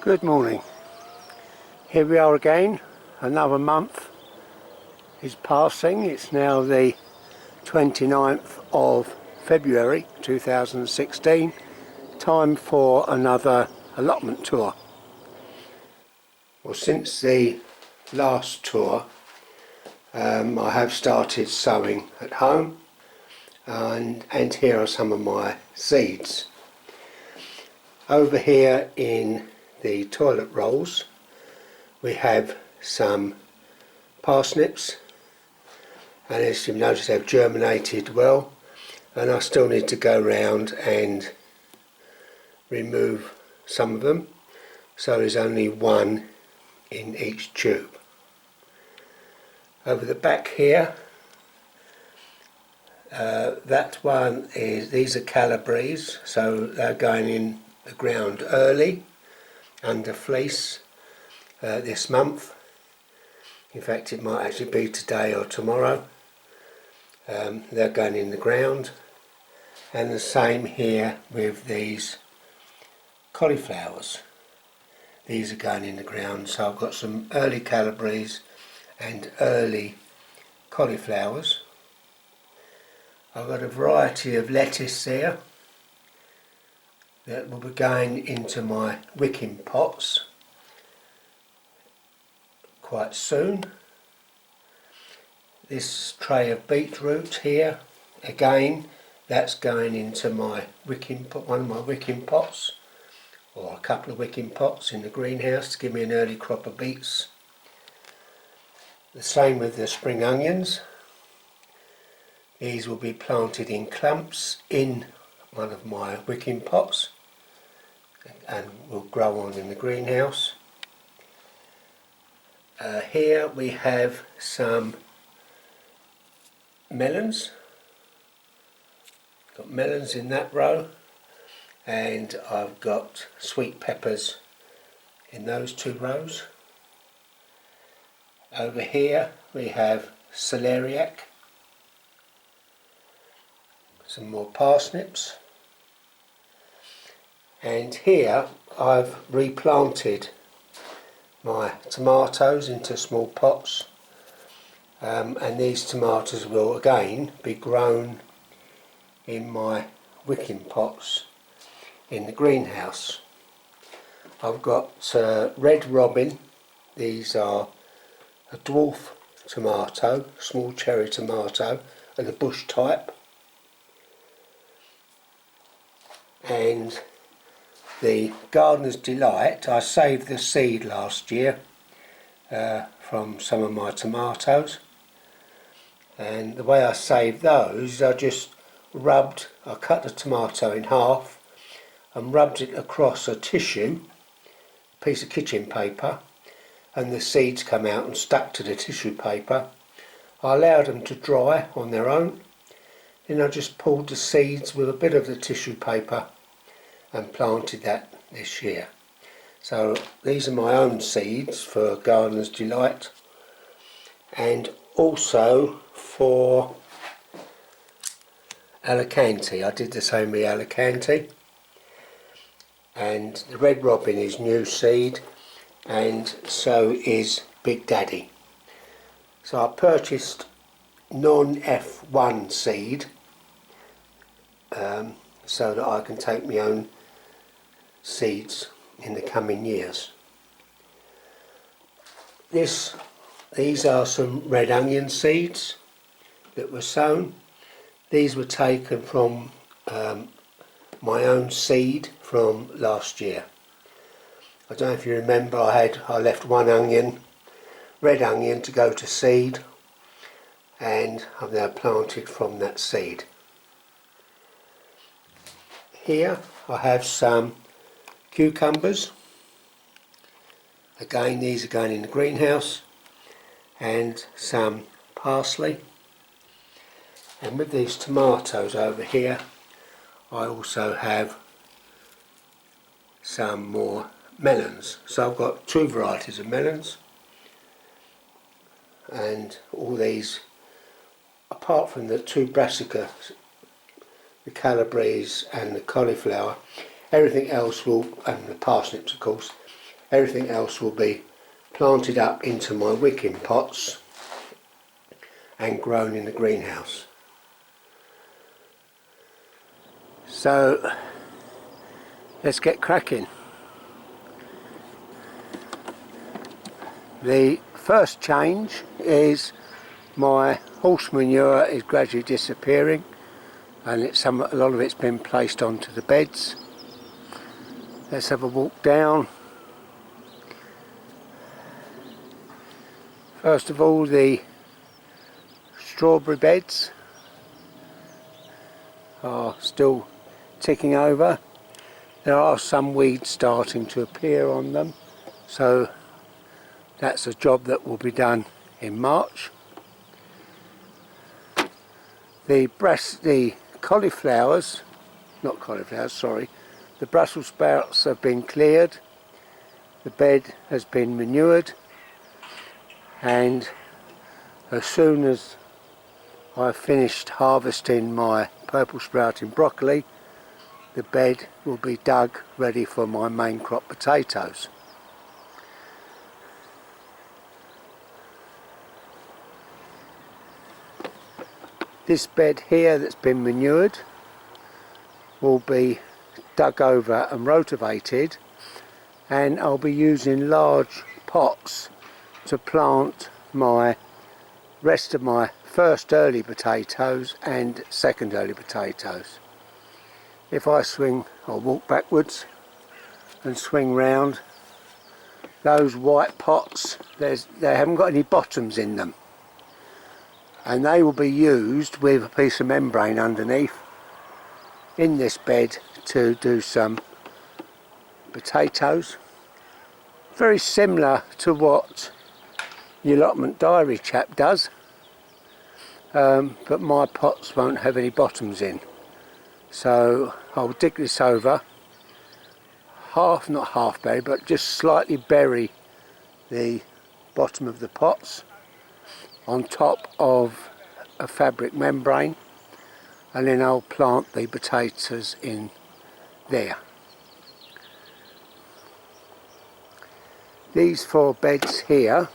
Good morning. Here we are again. Another month is passing. It's now the 29th of February 2016. Time for another allotment tour. Well, since the last tour I have started sowing at home, and here are some of my seeds. Over here in the toilet rolls we have some parsnips, and as you've noticed they've germinated well, and I still need to go round and remove some of them, so there's only one in each tube. Over the back here, that one is, these are calibres, so they're going in the ground early under fleece this month. In fact, it might actually be today or tomorrow. They're going in the ground, and the same here with these cauliflowers. These are going in the ground, so I've got some early calibres and early cauliflowers. I've got a variety of lettuce there that will be going into my wicking pots quite soon. This tray of beetroot here, again, that's going into my one of my wicking pots, or a couple of wicking pots in the greenhouse to give me an early crop of beets. The same with the spring onions. These will be planted in clumps in one of my wicking pots and will grow on in the greenhouse. Here we have some melons. Got melons in that row, and I've got sweet peppers in those two rows. Over here we have celeriac, some more parsnips, and here I've replanted my tomatoes into small pots, and these tomatoes will again be grown in my wicking pots in the greenhouse. I've got red robin. These are a dwarf tomato, small cherry tomato, and a bush type, and the Gardener's Delight. I saved the seed last year from some of my tomatoes, and the way I saved those, I cut the tomato in half and rubbed it across a tissue, piece of kitchen paper, and the seeds come out and stuck to the tissue paper. I allowed them to dry on their own, then I just pulled the seeds with a bit of the tissue paper and planted that this year. So these are my own seeds for Gardener's Delight, and also for Alicante. I did the same with Alicante, and the red robin is new seed, and so is Big Daddy. So I purchased non-F1 seed so that I can take my own seeds in the coming years. These are some red onion seeds that were sown. These were taken from my own seed from last year. I don't know if you remember, I left one red onion to go to seed, and I've now planted from that seed. Here I have some cucumbers. Again, these are going in the greenhouse, and some parsley. And with these tomatoes over here, I also have some more melons. So I've got two varieties of melons, and all these, apart from the two brassicas, the calibres and the cauliflower, everything else will, and the parsnips of course, Everything else will be planted up into my wicking pots and grown in the greenhouse. So let's get cracking. The first change is my horse manure is gradually disappearing, and a lot of it's been placed onto the beds. Let's have a walk down. First of all, the strawberry beds are still ticking over. There are some weeds starting to appear on them, so that's a job that will be done in March. The cauliflowers, not cauliflowers, sorry, the Brussels sprouts have been cleared, the bed has been manured, and as soon as I've finished harvesting my purple sprouting broccoli, the bed will be dug ready for my main crop potatoes. This bed here that's been manured will be dug over and rotivated, and I'll be using large pots to plant my rest of my first early potatoes and second early potatoes. If I swing, I'll walk backwards and swing round, those white pots, they haven't got any bottoms in them, and they will be used with a piece of membrane underneath in this bed to do some potatoes, very similar to what the Allotment Diary chap does, but my pots won't have any bottoms in. So I'll dig this over, not half bury, but just slightly bury the bottom of the pots on top of a fabric membrane, and then I'll plant the potatoes in there. These 4 beds here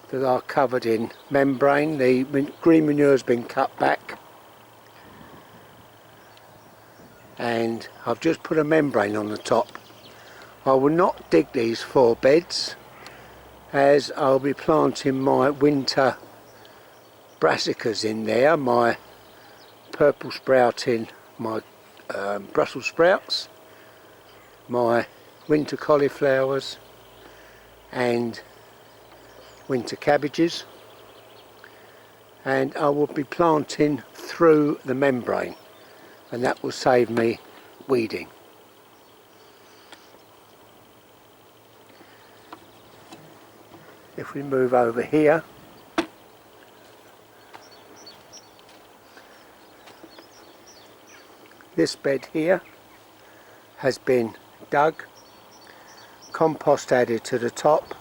that are covered in membrane, the green manure has been cut back, and I've just put a membrane on the top. I will not dig these 4 beds, as I'll be planting my winter brassicas in there, my purple sprouting, my Brussels sprouts, my winter cauliflowers and winter cabbages, and I will be planting through the membrane, and that will save me weeding. If we move over here, this bed here has been dug, compost added to the top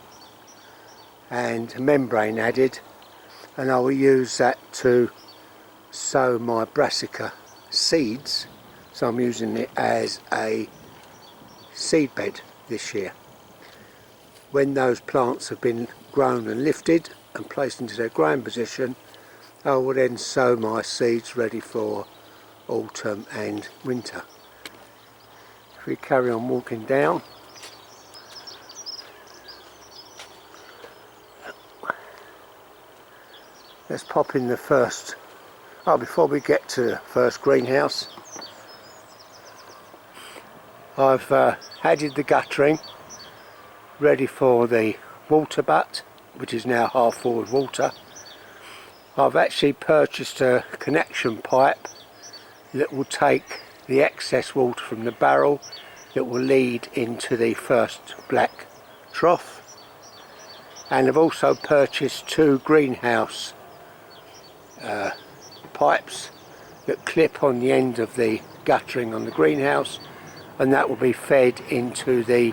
and membrane added, and I will use that to sow my brassica seeds, so I'm using it as a seed bed this year. When those plants have been grown and lifted and placed into their growing position, I will then sow my seeds ready for autumn and winter. If we carry on walking down, let's pop in the first, before we get to the first greenhouse, I've added the guttering ready for the water butt, which is now half full with water. I've actually purchased a connection pipe that will take the excess water from the barrel that will lead into the first black trough, and I've also purchased 2 greenhouse pipes that clip on the end of the guttering on the greenhouse, and that will be fed into the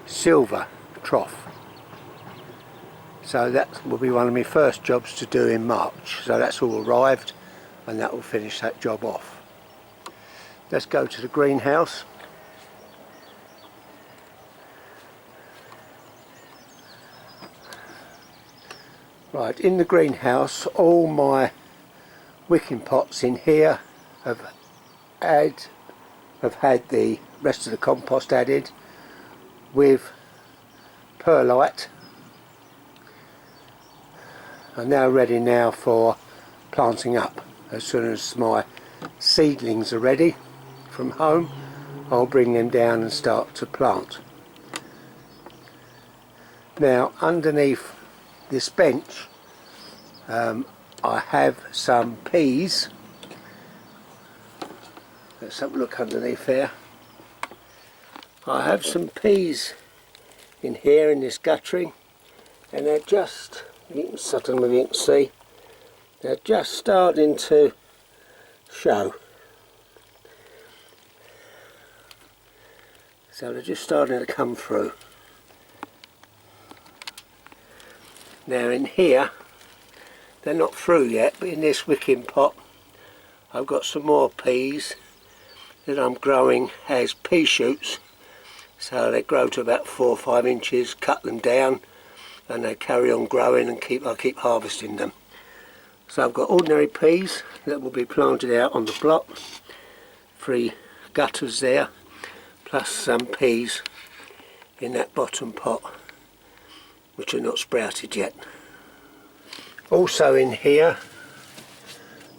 silver trough. So that will be one of my first jobs to do in March. So that's all arrived, and that will finish that job off. Let's go to the greenhouse. Right, in the greenhouse all my wicking pots in here have had the rest of the compost added with perlite. I'm now ready now for planting up. As soon as my seedlings are ready from home, I'll bring them down and start to plant. Now underneath this bench I have some peas. Let's have a look underneath there. I have some peas in here in this guttering, and they're just, you can see, they're just starting to show. So they're just starting to come through. Now in here, they're not through yet, but in this wicking pot I've got some more peas that I'm growing as pea shoots. So they grow to about 4 or 5 inches, cut them down and they carry on growing, and I keep harvesting them. So I've got ordinary peas that will be planted out on the block, 3 gutters there, plus some peas in that bottom pot which are not sprouted yet. Also in here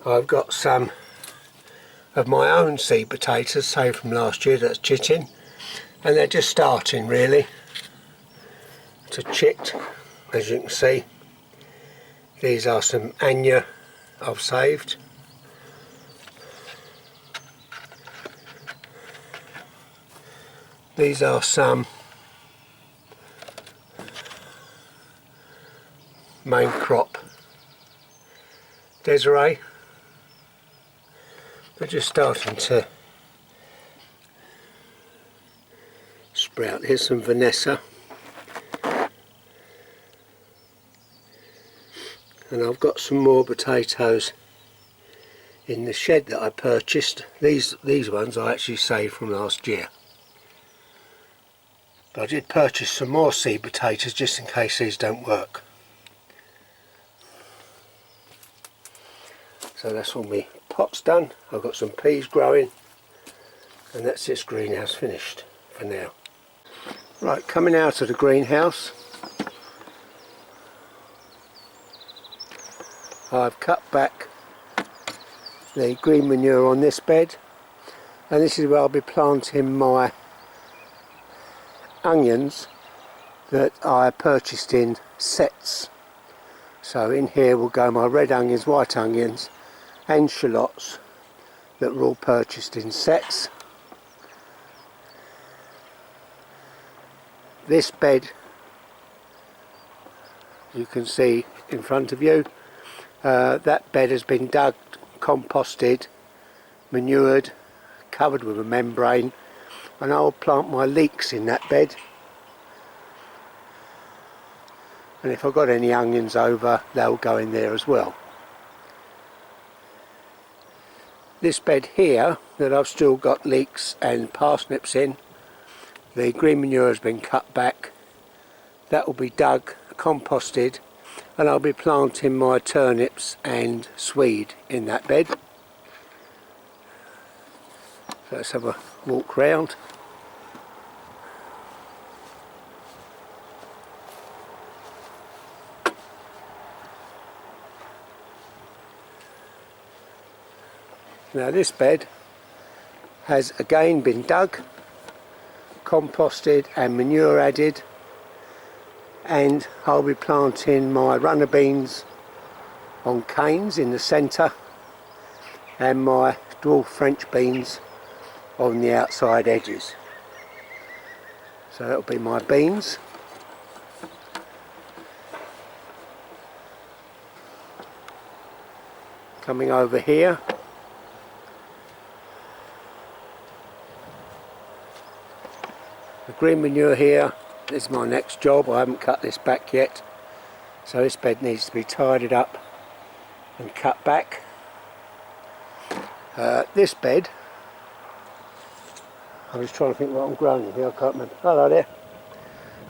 I've got some of my own seed potatoes saved from last year that's chitting, and they're just starting really to chit, as you can see. These are some Anya I've saved. These are some main crop Desiree. They're just starting to sprout. Here's some Vanessa. And I've got some more potatoes in the shed that I purchased. These ones I actually saved from last year. But I did purchase some more seed potatoes just in case these don't work. So that's all my pots done. I've got some peas growing, and that's this greenhouse finished for now. Right, coming out of the greenhouse, I've cut back the green manure on this bed, and this is where I'll be planting my onions that I purchased in sets. So in here will go my red onions, white onions and shallots that were all purchased in sets. This bed you can see in front of you, that bed has been dug, composted, manured, covered with a membrane, and I'll plant my leeks in that bed. And if I've got any onions over, they'll go in there as well. This bed here that I've still got leeks and parsnips in, the green manure has been cut back. That will be dug, composted, and I'll be planting my turnips and swede in that bed. So let's have a walk round. Now this bed has again been dug, composted and manure added, and I'll be planting my runner beans on canes in the centre and my dwarf French beans on the outside edges. So that'll be my beans. Coming over here, the green manure here is my next job. I haven't cut this back yet, so this bed needs to be tidied up and cut back. This bed, I'm just trying to think what I'm growing in here, I can't remember. Hello there.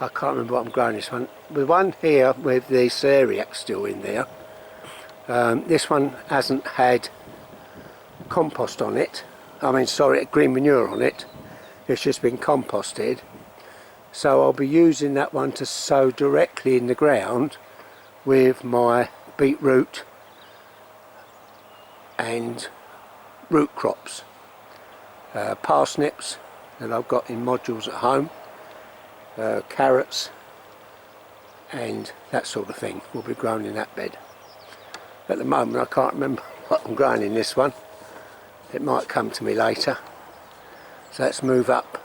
I can't remember what I'm growing this one. The one here with the celeriac still in there, this one hasn't had compost on it. I mean, sorry, green manure on it. It's just been composted. So I'll be using that one to sow directly in the ground with my beetroot and root crops. Parsnips that I've got in modules at home, carrots and that sort of thing will be grown in that bed. At the moment I can't remember what I'm growing in this one. It might come to me later. So let's move up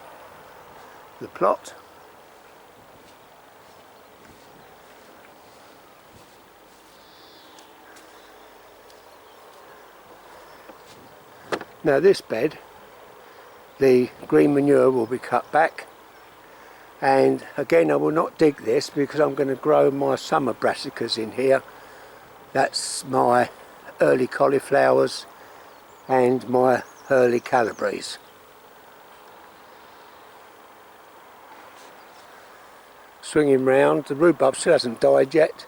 the plot. Now this bed, the green manure will be cut back, and again I will not dig this because I'm going to grow my summer brassicas in here. That's my early cauliflowers and my early calabres. Swinging round, the rhubarb still hasn't died yet.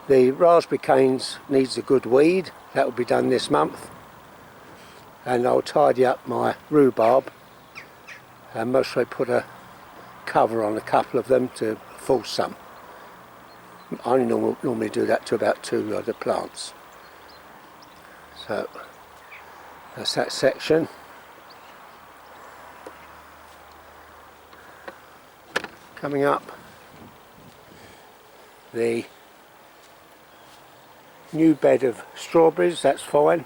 The raspberry canes needs a good weed, that will be done this month. And I'll tidy up my rhubarb and mostly put a cover on a couple of them to force some. I only normally do that to about 2 other plants. So that's that section. Coming up, the new bed of strawberries, that's fine.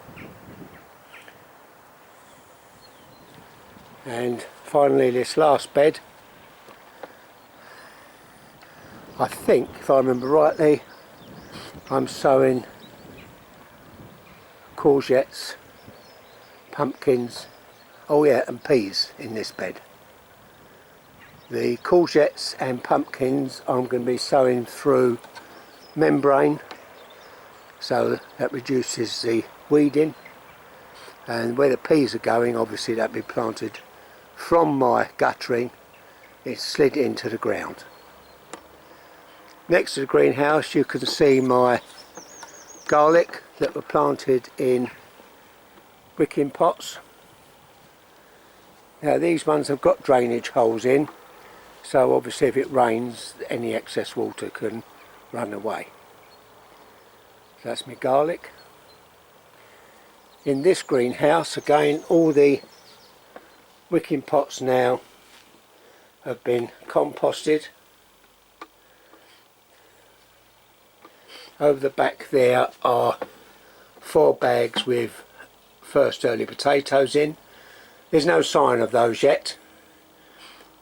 And finally this last bed, I think if I remember rightly, I'm sowing courgettes, pumpkins, oh yeah, and peas in this bed. The courgettes and pumpkins I'm going to be sowing through membrane, so that reduces the weeding. And where the peas are going, obviously that'll be planted from my guttering. It's slid into the ground. Next to the greenhouse you can see my garlic that were planted in wicking pots. Now these ones have got drainage holes in, so obviously if it rains any excess water can run away. So that's my garlic. In this greenhouse again, all the wicking pots now have been composted. Over the back there are 4 bags with first early potatoes in. There's no sign of those yet,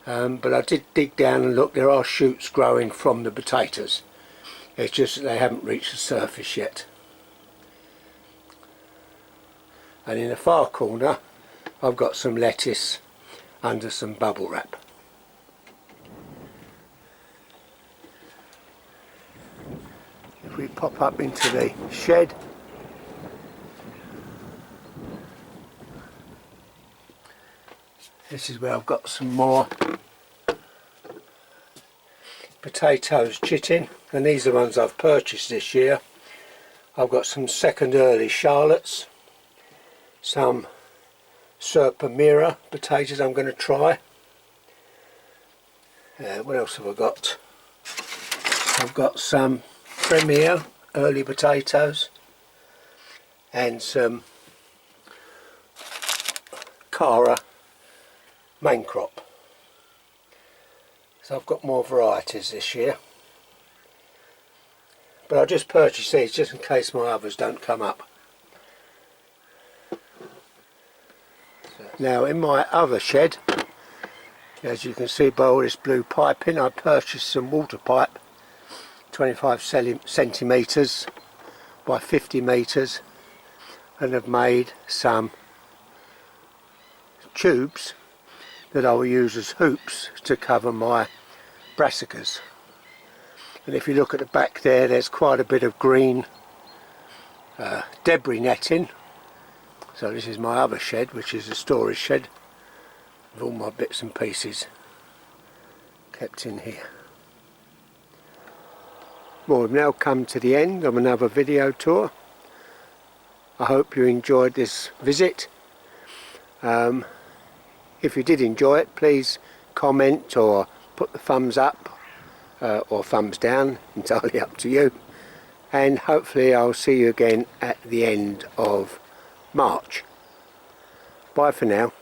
but I did dig down and look, there are shoots growing from the potatoes. It's just that they haven't reached the surface yet. And in the far corner I've got some lettuce under some bubble wrap. If we pop up into the shed, this is where I've got some more potatoes chitting, and these are the ones I've purchased this year. I've got some second early Charlottes, some Serpamira potatoes I'm going to try. What else have I got? I've got some Premier early potatoes and some Cara main crop. So I've got more varieties this year, but I just purchased these just in case my others don't come up. Now in my other shed, as you can see by all this blue piping, I purchased some water pipe, 25 centimetres by 50 metres, and have made some tubes that I will use as hoops to cover my brassicas. And if you look at the back there, there's quite a bit of green debris netting. So this is my other shed, which is a storage shed with all my bits and pieces kept in here. Well, we've now come to the end of another video tour. I hope you enjoyed this visit. If you did enjoy it, please comment or put the thumbs up or thumbs down, entirely up to you. And hopefully I'll see you again at the end of March. Bye for now.